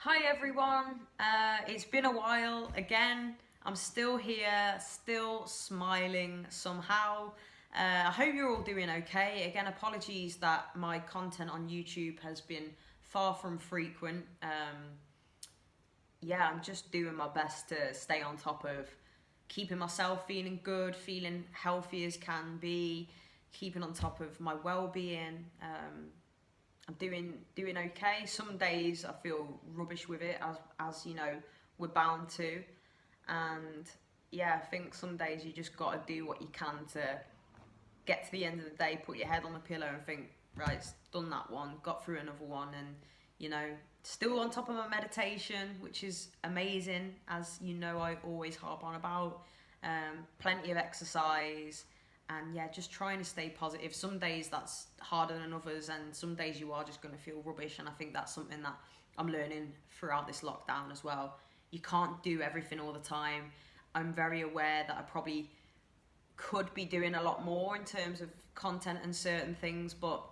Hi everyone, it's been a while again. I'm still here, still smiling somehow. I hope you're all doing okay. Again, apologies that my content on YouTube has been far from frequent. Yeah, I'm just doing my best to stay on top of keeping myself feeling good, feeling healthy as can be, keeping on top of my well-being. I'm doing okay. Some days I feel rubbish with it, as you know, we're bound to. And yeah, I think some days you just got to do what you can to get to the end of the day, put your head on the pillow, and think, right, done that one, got through another one, and you know, still on top of my meditation, which is amazing, as you know, I always harp on about. Plenty of exercise, and yeah, just trying to stay positive. Some days that's harder than others, and some days you are just going to feel rubbish, and I think that's something that I'm learning throughout this lockdown as well. You can't do everything all the time. I'm very aware that I probably could be doing a lot more in terms of content and certain things, but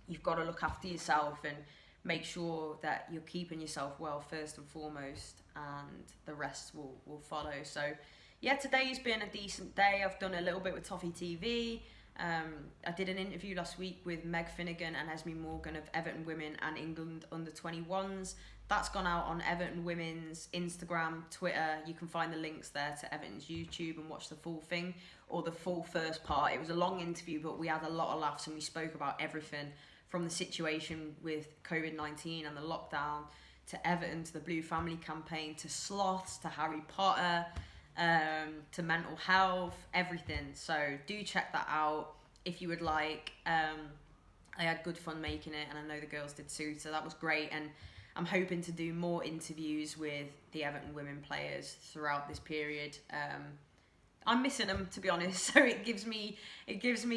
you've got to look after yourself and make sure that you're keeping yourself well first and foremost, and the rest will follow. So yeah, today's been a decent day. I've done a little bit with Toffee TV. I did an interview last week with Meg Finnegan and Esme Morgan of Everton Women and England under 21s. That's gone out on Everton Women's Instagram, Twitter. You can find the links there to Everton's YouTube and watch the full thing, or the full first part. It was a long interview, but we had a lot of laughs and we spoke about everything from the situation with COVID-19 and the lockdown, to Everton, to the Blue Family campaign, to sloths, to Harry Potter, to mental health, everything. So do check that out if you would like. I had good fun making it, and I know the girls did too, so that was great. And I'm hoping to do more interviews with the Everton women players throughout this period. I'm missing them, to be honest, so it gives me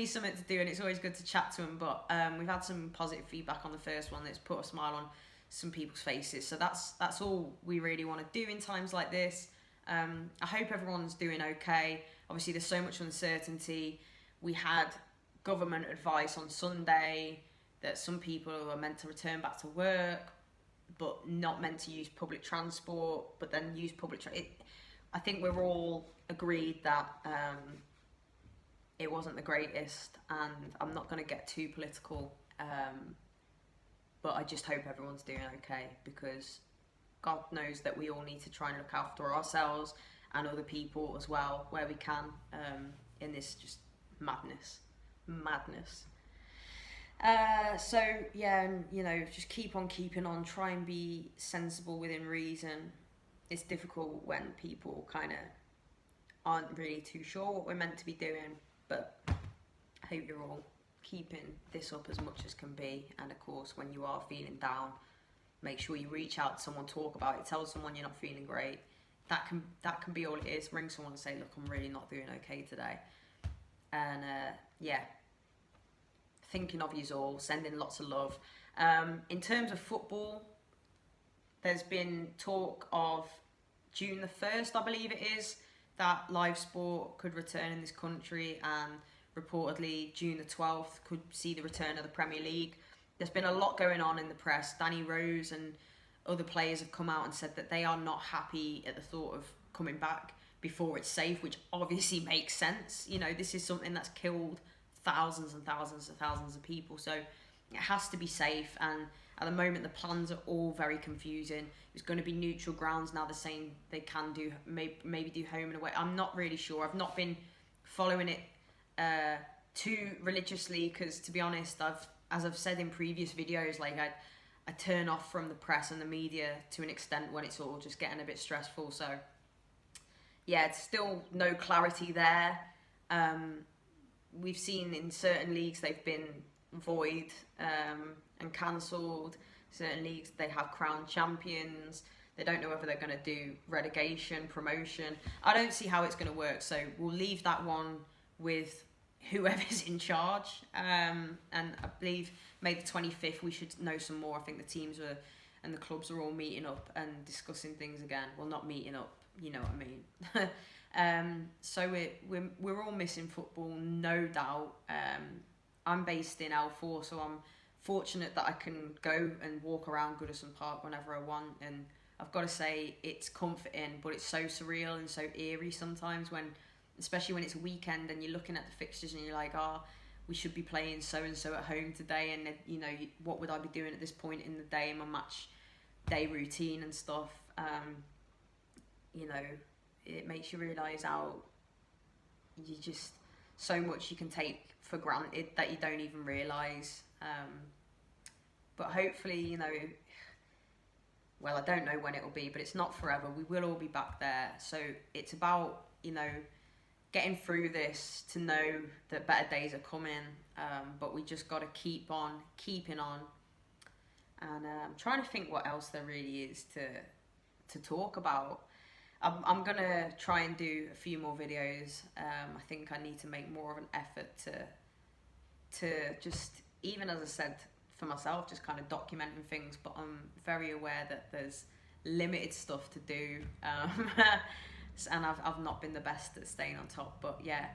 something to do, and it's always good to chat to them. But we've had some positive feedback on the first one that's put a smile on some people's faces. So that's all we really want to do in times like this. I hope everyone's doing okay. Obviously, there's so much uncertainty. We had government advice on Sunday that some people are meant to return back to work, but not meant to use public transport, but then use I think we're all agreed that it wasn't the greatest, and I'm not going to get too political, but I just hope everyone's doing okay, because God knows that we all need to try and look after ourselves and other people as well, where we can, in this just madness. So yeah, and you know, just keep on keeping on, try and be sensible within reason. It's difficult when people kind of aren't really too sure what we're meant to be doing, but I hope you're all keeping this up as much as can be. And of course, when you are feeling down, make sure you reach out to someone, talk about it, tell someone you're not feeling great. That can be all it is. Ring someone and say, look, I'm really not doing okay today. And yeah, thinking of yous all, sending lots of love. In terms of football, there's been talk of June the 1st, I believe it is, that live sport could return in this country, and reportedly June the 12th could see the return of the Premier League. There's been a lot going on in the press. Danny Rose and other players have come out and said that they are not happy at the thought of coming back before it's safe, which obviously makes sense. You know, this is something that's killed thousands and thousands and thousands of people, so it has to be safe. And at the moment, the plans are all very confusing. It's going to be neutral grounds now. They're saying they can do maybe do home and away. I'm not really sure. I've not been following it too religiously, because to be honest, as I've said in previous videos, like I turn off from the press and the media to an extent when it's all just getting a bit stressful. So yeah, it's still no clarity there. We've seen in certain leagues they've been void and cancelled. Certain leagues, they have crowned champions. They don't know whether they're going to do relegation, promotion. I don't see how it's going to work, so we'll leave that one with whoever's in charge. And I believe May the 25th we should know some more. I think the teams and the clubs are all meeting up and discussing things again. Well, not meeting up, you know what I mean. So we're all missing football, no doubt. I'm based in L4, so I'm fortunate that I can go and walk around Goodison Park whenever I want, and I've got to say it's comforting, but it's so surreal and so eerie sometimes when, especially when it's a weekend and you're looking at the fixtures and you're like, oh, we should be playing so and so at home today, and you know, what would I be doing at this point in the day in my match day routine and stuff. You know, it makes you realise how you just, so much you can take for granted that you don't even realise. But hopefully, you know, well, I don't know when it will be, but it's not forever. We will all be back there. So it's about, you know, getting through this to know that better days are coming. But we just got to keep on keeping on. And I'm trying to think what else there really is to talk about. I'm going to try and do a few more videos. I think I need to make more of an effort to just, even as I said, for myself, just kind of documenting things, but I'm very aware that there's limited stuff to do, and I've not been the best at staying on top, but yeah,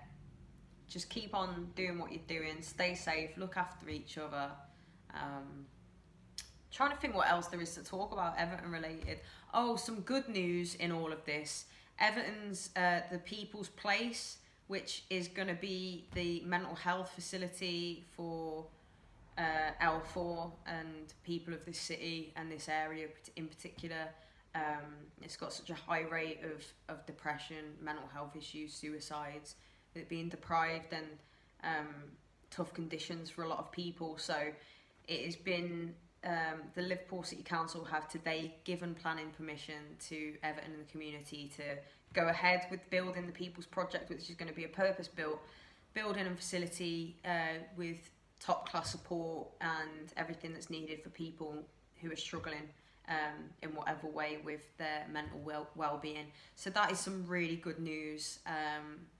just keep on doing what you're doing, stay safe, look after each other. Trying to think what else there is to talk about Everton related. Oh, some good news in all of this. Everton's the People's Place, which is going to be the mental health facility for L4 and people of this city and this area in particular. It's got such a high rate of depression, mental health issues, suicides, it being deprived, and tough conditions for a lot of people. So it has been, the Liverpool City Council have today given planning permission to Everton and the community to go ahead with building the People's Project, which is going to be a purpose-built building and facility with top-class support and everything that's needed for people who are struggling in whatever way with their mental well-being. So that is some really good news.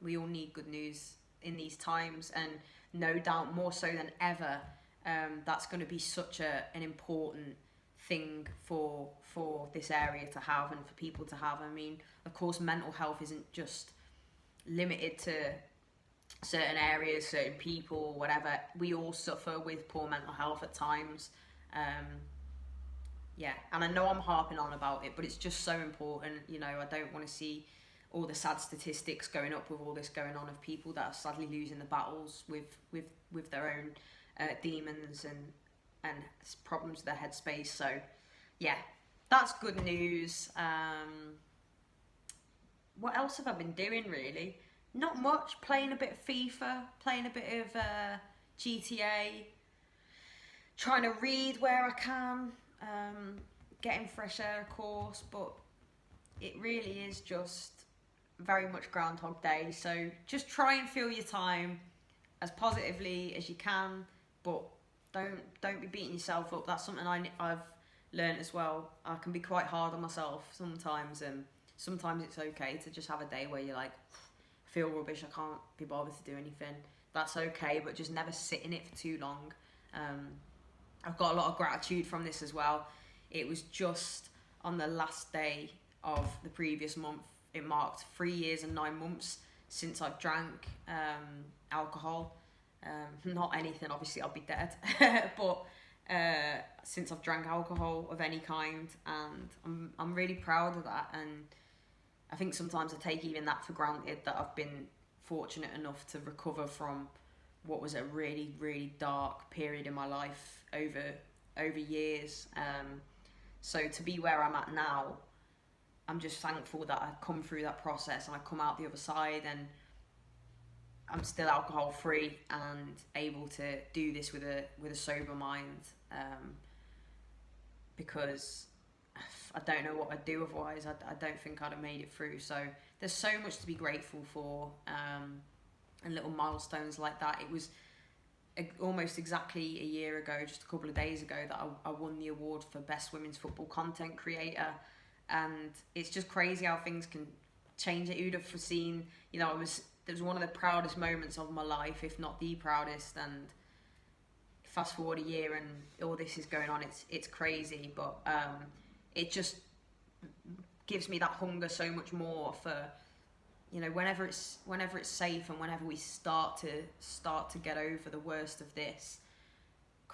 We all need good news in these times, and no doubt more so than ever, that's going to be such an important thing for this area to have and for people to have. I mean, of course, mental health isn't just limited to certain areas, certain people, whatever. We all suffer with poor mental health at times. Yeah, and I know I'm harping on about it, but it's just so important. You know, I don't want to see all the sad statistics going up with all this going on of people that are sadly losing the battles with their own demons and problems with their headspace. So yeah, that's good news. What else have I been doing really? Not much. Playing a bit of FIFA, playing a bit of GTA, trying to read where I can, getting fresh air, of course, but it really is just very much Groundhog Day. So just try and fill your time as positively as you can, but don't be beating yourself up. That's something I've learned as well. I can be quite hard on myself sometimes, and sometimes it's okay to just have a day where you're like, I feel rubbish, I can't be bothered to do anything. That's okay, but just never sit in it for too long. I've got a lot of gratitude from this as well. It was just on the last day of the previous month. It marked 3 years and 9 months since I've drank alcohol. Not anything, obviously I'll be dead, but since I've drank alcohol of any kind, and I'm really proud of that. And I think sometimes I take even that for granted, that I've been fortunate enough to recover from what was a really, really dark period in my life over years. So to be where I'm at now, I'm just thankful that I've come through that process and I come out the other side and I'm still alcohol free and able to do this with a sober mind, because I don't know what I'd do otherwise. I don't think I'd have made it through. So there's so much to be grateful for, and little milestones like that. It was almost exactly a year ago, just a couple of days ago, that I won the award for Best Women's Football Content Creator, and it's just crazy how things can change it. Who'd have foreseen? You know, it was one of the proudest moments of my life, if not the proudest. And fast forward a year and all this is going on. It's crazy, but it just gives me that hunger so much more for, you know, whenever it's safe and whenever we start to get over the worst of this,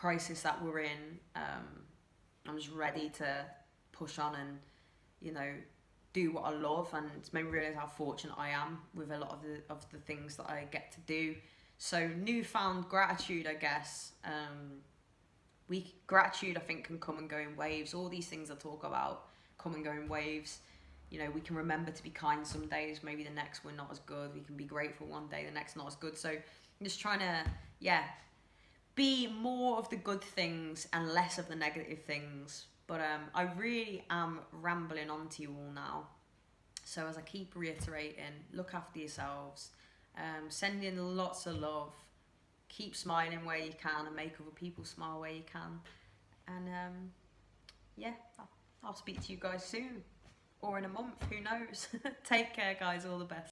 crisis that we're in, I'm just ready to push on and, you know, do what I love, and it's made me realise how fortunate I am with a lot of the things that I get to do. So newfound gratitude, I guess. Gratitude, I think, can come and go in waves. All these things I talk about come and go in waves. You know, we can remember to be kind some days, maybe the next we're not as good. We can be grateful one day, the next not as good. So I'm just trying to, be more of the good things and less of the negative things. But I really am rambling on to you all now. So as I keep reiterating, look after yourselves, send in lots of love, keep smiling where you can and make other people smile where you can. And I'll speak to you guys soon, or in a month, who knows. Take care, guys, all the best.